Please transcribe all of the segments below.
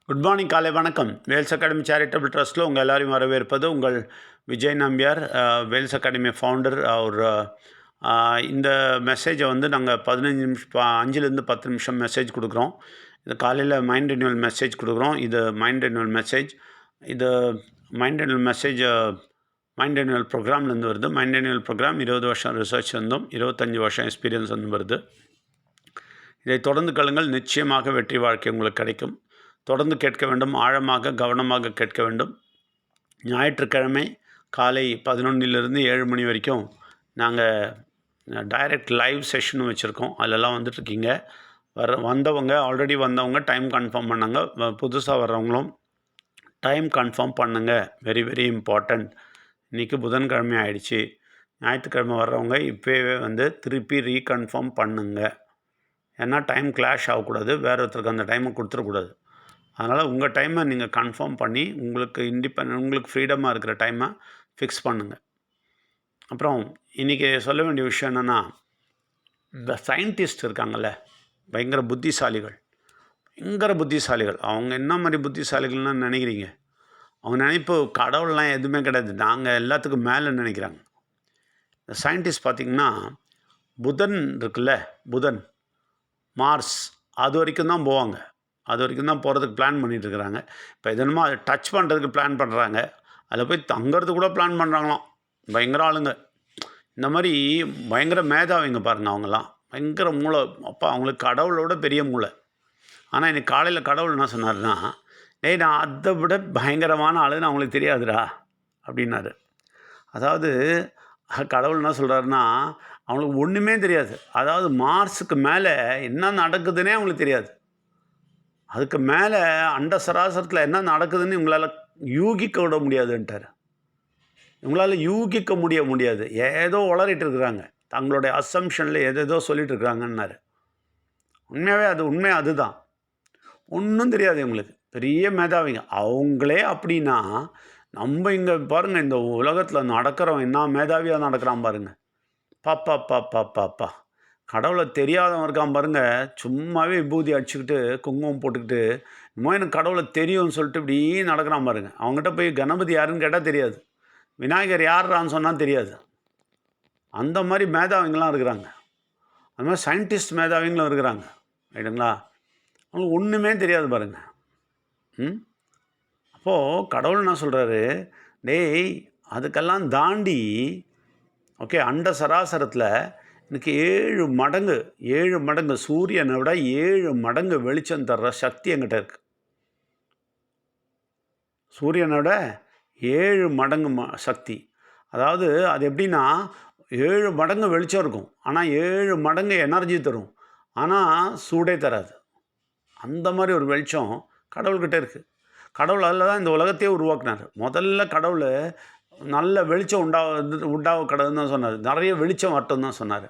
Good morning, காலை வணக்கம். Wales academy charitable ட்ரஸ்ட்டில் உங்கள் எல்லாரையும் வரவேற்பது உங்கள் விஜய் நம்பியார், வேல்ஸ் அகாடமி ஃபவுண்டர். அவர் இந்த மெசேஜை வந்து நாங்கள் 15 நிமிஷம் 5லேருந்து 10 நிமிஷம் மெசேஜ் கொடுக்குறோம். இது காலையில் மைண்ட் ரினியூவல் மெசேஜ் கொடுக்குறோம். இது மைண்ட் ரினியூவல் மெசேஜ். இது mind renewal message mind renewal ப்ரோக்ராம்லேருந்து வருது. மைண்ட் ரினியூவல் ப்ரோக்ராம் 20 வருஷம் ரிசர்ச் இருந்தும் 25 வருஷம் எக்ஸ்பீரியன்ஸ் வந்து வருது. இதை தொடர்ந்து கேளுங்கள், நிச்சயமாக வெற்றி வாழ்க்கை உங்களுக்கு கிடைக்கும். தொடர்ந்து கேட்க வேண்டும், ஆழமாக கவனமாக கேட்க வேண்டும். ஞாயிற்றுக்கிழமை காலை 11லிருந்து 7 மணி வரைக்கும் நாங்கள் டைரக்ட் லைவ் செஷனும் வச்சுருக்கோம். அதிலெல்லாம் வந்துட்டுருக்கீங்க. வந்தவங்க ஆல்ரெடி வந்தவங்க டைம் கன்ஃபார்ம் பண்ணாங்க. புதுசாக வர்றவங்களும் டைம் கன்ஃபார்ம் பண்ணுங்கள். Very very important. இன்றைக்கி புதன்கிழமை ஆயிடுச்சு. ஞாயிற்றுக்கிழமை வர்றவங்க இப்போவே வந்து திருப்பி ரீகன்ஃபார்ம் பண்ணுங்கள். ஏன்னா டைம் கிளாஷ் ஆகக்கூடாது, வேறு ஒருத்தருக்கு அந்த டைமை கொடுத்துடக்கூடாது. அதனால் உங்கள் டைமை நீங்கள் கன்ஃபார்ம் பண்ணி உங்களுக்கு ஃப்ரீடமாக இருக்கிற டைமை ஃபிக்ஸ் பண்ணுங்கள். அப்புறம் இன்றைக்கி சொல்ல வேண்டிய விஷயம் என்னென்னா, இந்த சயின்டிஸ்ட் இருக்காங்கள்ல, பயங்கர புத்திசாலிகள். அவங்க என்ன மாதிரி புத்திசாலிகள்லாம் நினைக்கிறீங்க? அவங்க நினைப்பு கடவுள்லாம் எதுவுமே கிடையாது, நாங்கள் எல்லாத்துக்கும் மேலே நினைக்கிறாங்க. இந்த சயின்டிஸ்ட் பார்த்திங்கன்னா, புதன் இருக்குல்ல, புதன் மார்ஸ், அது வரைக்கும் தான் போவாங்க. அது வரைக்கும் தான் போகிறதுக்கு பிளான் பண்ணிகிட்ருக்குறாங்க. இப்போ எதனமோ அதை டச் பண்ணுறதுக்கு பிளான் பண்ணுறாங்க. அதில் போய் தங்கிறது கூட பிளான் பண்ணுறாங்களாம். பயங்கர ஆளுங்க. இந்த மாதிரி பயங்கர மேதாவிங்க பாருங்கள். அவங்களாம் பயங்கர மூளை. அப்பா, அவங்களுக்கு கடவுளோட பெரிய மூளை. ஆனால் இன்றைக்கி காலையில் கடவுள் என்ன சொன்னார்னா, டேய், நான் அதை விட பயங்கரமான ஆளுன்னு அவங்களுக்கு தெரியாதுடா அப்படின்னாரு. அதாவது கடவுள் என்ன சொல்கிறாருன்னா, அவங்களுக்கு ஒன்றுமே தெரியாது. அதாவது மார்ஸுக்கு மேலே என்ன நடக்குதுன்னே அவங்களுக்கு தெரியாது. அதுக்கு மேலே அண்ட சராசரத்தில் என்ன நடக்குதுன்னு இவங்களால் யூகிக்க விட முடியாதுன்ட்டார். இவங்களால் யூகிக்க முடியாது. ஏதோ உளறிட்டு இருக்கிறாங்க. தங்களுடைய அசம்ஷனில் ஏதேதோ சொல்லிகிட்டு இருக்கிறாங்கன்னாரு. உண்மை அதுதான். ஒன்றும் தெரியாது இவங்களுக்கு. பெரிய மேதாவிங்க அவங்களே. அப்படின்னா நம்ம இங்கே பாருங்கள், இந்த உலகத்தில் நடக்கிறோம் என்ன மேதாவியாக நடக்கிறான் பாருங்கள். பாப்பா கடவுளை தெரியாதவன் இருக்கான் பாருங்கள். சும்மாவே விபூதி அடிச்சுக்கிட்டு குங்குமம் போட்டுக்கிட்டு இன்னும் எனக்கு கடவுளை தெரியும்னு சொல்லிட்டு இப்படி நடக்கிறான் பாருங்கள். அவங்ககிட்ட போய் கணபதி யாருன்னு கேட்டால் தெரியாது, விநாயகர் யார்றான்னு சொன்னால் தெரியாது. அந்த மாதிரி மேதாவிங்களாம் இருக்கிறாங்க. அது மாதிரி சயின்டிஸ்ட் மேதாவிங்களும் இருக்கிறாங்க. ரைட்டுங்களா? அவங்களுக்கு ஒன்றுமே தெரியாது பாருங்கள். அப்போது கடவுள் என்ன சொல்கிறாரு, டேய், அதுக்கெல்லாம் தாண்டி ஓகே, அண்ட சராசரத்தில் எனக்கு 7 மடங்கு சூரியனை விட 7 மடங்கு வெளிச்சம் தர்ற சக்தி என்கிட்ட இருக்குது. சூரியனை விட 7 மடங்கு சக்தி. அதாவது அது எப்படின்னா, 7 மடங்கு வெளிச்சம் இருக்கும், ஆனால் 7 மடங்கு எனர்ஜி தரும். ஆனால் சூடே தராது. அந்த மாதிரி ஒரு வெளிச்சம் கடவுள்கிட்ட இருக்குது. கடவுள் அதில் தான் இந்த உலகத்தையே உருவாக்குனார். முதல்ல கடவுள் நல்ல வெளிச்சம் உண்டாக கடவுள்னு தான் சொன்னார். நிறைய வெளிச்சம் வரட்டும் தான் சொன்னார்.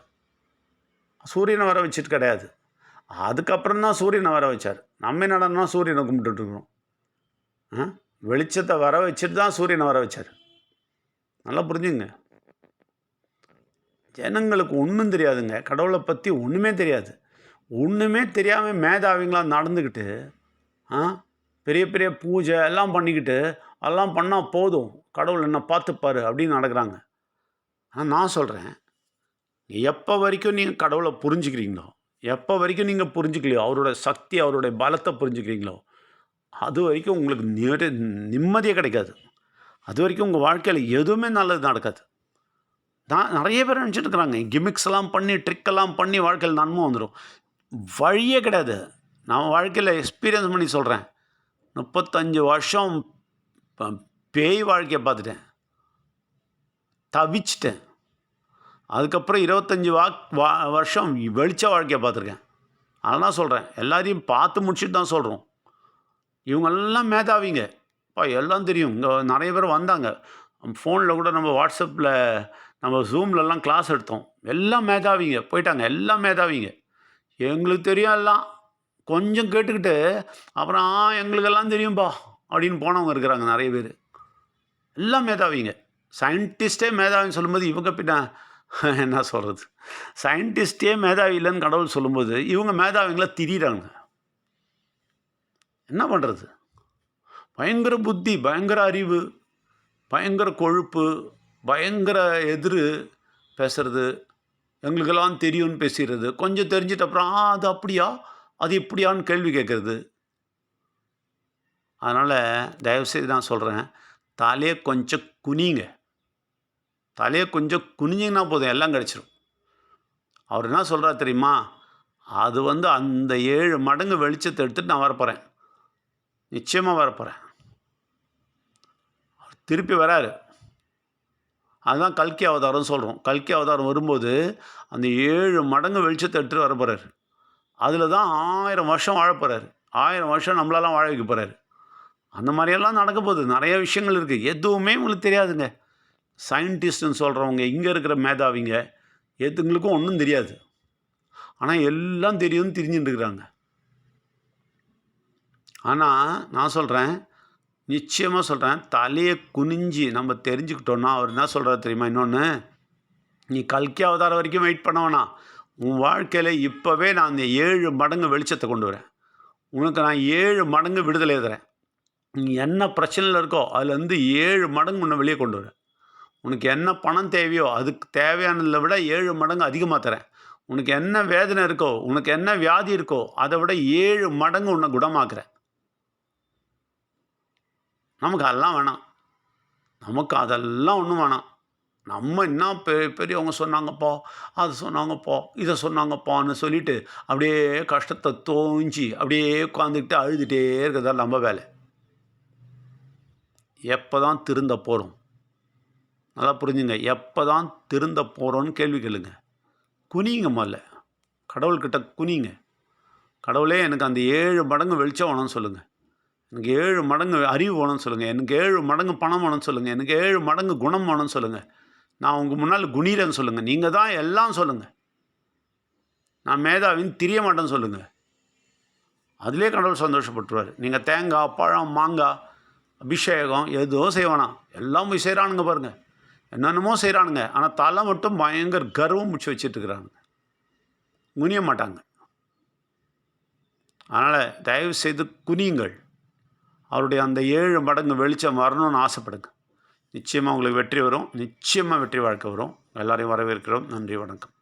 சூரியனை வர வச்சுட்டு கிடையாது. அதுக்கப்புறம் தான் சூரியனை வர வச்சார். நம்ம என்னடனா சூரியனை கும்பிட்டுருக்குறோம். வெளிச்சத்தை வர வச்சுட்டு தான் சூரியனை வர வச்சார். நல்லா புரிஞ்சுங்க. ஜனங்களுக்கு ஒன்றும் தெரியாதுங்க. கடவுளை பற்றி ஒன்றுமே தெரியாது. ஒன்றுமே தெரியாமல் மேதாவிங்களாம் நடந்துக்கிட்டு பெரிய பெரிய பூஜை எல்லாம் பண்ணிக்கிட்டு அதெல்லாம் பண்ணால் போதும், கடவுள் என்ன பார்த்துப்பார் அப்படின்னு நடக்கிறாங்க. ஆனால் நான் சொல்கிறேன், எப்போ வரைக்கும் நீங்கள் கடவுளை புரிஞ்சுக்கிறீங்களோ, எப்போ வரைக்கும் நீங்கள் புரிஞ்சுக்கலையோ, அவரோட சக்தி அவருடைய பலத்தை புரிஞ்சுக்கிறீங்களோ, அது வரைக்கும் உங்களுக்கு நிம்மதியே கிடைக்காது. அது வரைக்கும் உங்கள் வாழ்க்கையில் எதுவுமே நல்லது நடக்காது. நிறைய பேர் நினச்சிட்டு இருக்கிறாங்க, கிமிக்ஸ்லாம் பண்ணி ட்ரிக்கெல்லாம் பண்ணி வாழ்க்கையில் நன்மை வந்துடும். வழியே கிடையாது. நான் வாழ்க்கையில் எக்ஸ்பீரியன்ஸ் பண்ணி சொல்கிறேன். 35 வருஷம் பேய் வாழ்க்கையை பார்த்துட்டேன், தவிச்சிட்டேன். அதுக்கப்புறம் 25 வருஷம் வெளிச்ச வாழ்க்கையை பார்த்துருக்கேன். அதெல்லாம் சொல்கிறேன், எல்லாரையும் பார்த்து முடிச்சுட்டு தான் சொல்கிறோம். இவங்கெல்லாம் மேதாவிங்க. எல்லாம் தெரியும். இங்கே நிறைய பேர் வந்தாங்க. ஃபோனில் கூட நம்ம வாட்ஸ்அப்பில் நம்ம ஜூம்லலாம் கிளாஸ் எடுத்தோம். எல்லாம் மேதாவிங்க போயிட்டாங்க. எல்லாம் மேதாவிங்க. எங்களுக்கு தெரியும் எல்லாம். கொஞ்சம் கேட்டுக்கிட்டு அப்புறம் எங்களுக்கெல்லாம் தெரியும்பா அப்படின்னு போனவங்க இருக்கிறாங்க நிறைய பேர். எல்லாம் மேதாவிங்க. சயின்டிஸ்டே மேதாவின்னு சொல்லும்போது இவங்க பின்ன என்ன சொல்கிறது? சயின்டிஸ்டே மேதாவி இல்லைன்னு கடவுள் சொல்லும்போது இவங்க மேதாவிங்களை திரியிறாங்க. என்ன பண்ணுறது? பயங்கர புத்தி, பயங்கர அறிவு, பயங்கர கொழுப்பு, பயங்கர எதிர் பேசுறது, எங்களுக்கெல்லாம் தெரியும்னு பேசிடுறது, கொஞ்சம் தெரிஞ்சிட்ட அப்புறம் அது அப்படியா, அது இப்படியான்னு கேள்வி கேட்குறது. அதனால் தயவுசெய்து நான் சொல்கிறேன், தலையை கொஞ்சம் குனிங்க. தலையை கொஞ்சம் குனிஞ்சிங்கன்னா போதும், எல்லாம் கிடச்சிரும். அவர் என்ன சொல்கிறார் தெரியுமா? அது அந்த 7 மடங்கு வெளிச்சத்தை எடுத்துகிட்டு நான் வரப்போகிறேன், நிச்சயமாக வரப்போகிறேன். திருப்பி வராரு. அதுதான் கல்கி அவதாரம் சொல்கிறோம். கல்கி அவதாரம் வரும்போது அந்த 7 மடங்கு வெளிச்சத்தை எடுத்துகிட்டு வர போகிறாரு. அதில் தான் 1000 வருஷம் வாழ போகிறாரு. 1000 வருஷம் நம்மளெல்லாம் வாழ வைக்க போகிறாரு. அந்த மாதிரியெல்லாம் நடக்க போகுது. நிறைய விஷயங்கள் இருக்குது, எதுவுமே உங்களுக்கு தெரியாதுங்க. சயின்டிஸ்ட்டுன்னு சொல்கிறவங்க, இங்கே இருக்கிற மேதாவிங்க, எதுங்களுக்கும் ஒன்றும் தெரியாது. ஆனால் எல்லாம் தெரியும்னு தெரிஞ்சுட்டு இருக்கிறாங்க. ஆனால் நான் சொல்கிறேன், நிச்சயமாக சொல்கிறேன், தலையை குனிஞ்சி நம்ம தெரிஞ்சுக்கிட்டோன்னா அவர் என்ன சொல்கிறார் தெரியுமா? இன்னொன்று, நீ கல்கி அவதாரம் வரைக்கும் வெயிட் பண்ண வேணாம். உன் வாழ்க்கையில் இப்போவே நான் அந்த 7 மடங்கு வெளிச்சத்தை கொண்டு வரேன். உனக்கு நான் 7 மடங்கு விடுதலை தரேன். நீ என்ன பிரச்சனையில் இருக்கோ அதுலேருந்து 7 மடங்கு உன்னை வெளியே கொண்டு வரேன். உனக்கு என்ன பணம் தேவையோ அதுக்கு தேவையானதை விட 7 மடங்கு அதிகமாக தரேன். உனக்கு என்ன வேதனை இருக்கோ, உனக்கு என்ன வியாதி இருக்கோ அதை விட 7 மடங்கு உன்னை குணமாக்குறேன். நமக்கு அதெல்லாம் வேணாம். நமக்கு அதெல்லாம் ஒன்றும் வேணாம். நம்ம என்ன பெரியவங்க சொன்னாங்கப்பா, அது சொன்னாங்கப்பா, இதை சொன்னாங்கப்பான்னு சொல்லிட்டு அப்படியே கஷ்டத்தை தோஞ்சி அப்படியே உட்காந்துக்கிட்டு அழுதுகிட்டே இருக்கிறதா நம்ம வேலை. எப்போ தான் திருந்த போகிறோம்? நல்லா புரிஞ்சுங்க. எப்போ தான் திருந்த போகிறோன்னு கேள்வி கேளுங்க. குனிங்க முதல்ல, கடவுள்கிட்ட குனிங்க. கடவுளே எனக்கு அந்த 7 மடங்கு வெளிச்சம் வேணும்னு சொல்லுங்கள். எனக்கு 7 மடங்கு அறிவு வேணும்னு சொல்லுங்கள். எனக்கு 7 மடங்கு பணம் வேணும்னு சொல்லுங்கள். எனக்கு 7 மடங்கு குணம் வேணும்னு சொல்லுங்கள். நான் உங்கள் முன்னால் குனிறேன்னு சொல்லுங்கள். நீங்கள் தான் எல்லாம் சொல்லுங்கள். நான் மேதாவின்னு தெரிய மாட்டேன்னு சொல்லுங்கள். அதிலே கடவுள் சந்தோஷப்பட்டுருவார். நீங்கள் தேங்காய், பழம், மாங்காய், அபிஷேகம் எதுவும் செய்வானா, எல்லாம் போய் செய்கிறானுங்க பாருங்கள். என்னென்னமோ செய்கிறானுங்க. ஆனால் தலை மட்டும் பயங்கர கர்வம் முடிச்சு வச்சிட்ருக்கிறானுங்க. குனிய மாட்டாங்க. அதனால் தயவு செய்து குனியுங்கள். அவருடைய அந்த 7 மடங்கு வெளிச்சம் வரணும்னு ஆசைப்படுங்க. நிச்சயமாக உங்களுக்கு வெற்றி வரும். நிச்சயமாக வெற்றி வாழ்க்கை வரும். எல்லாரையும் வரவேற்கிறோம். நன்றி, வணக்கம்.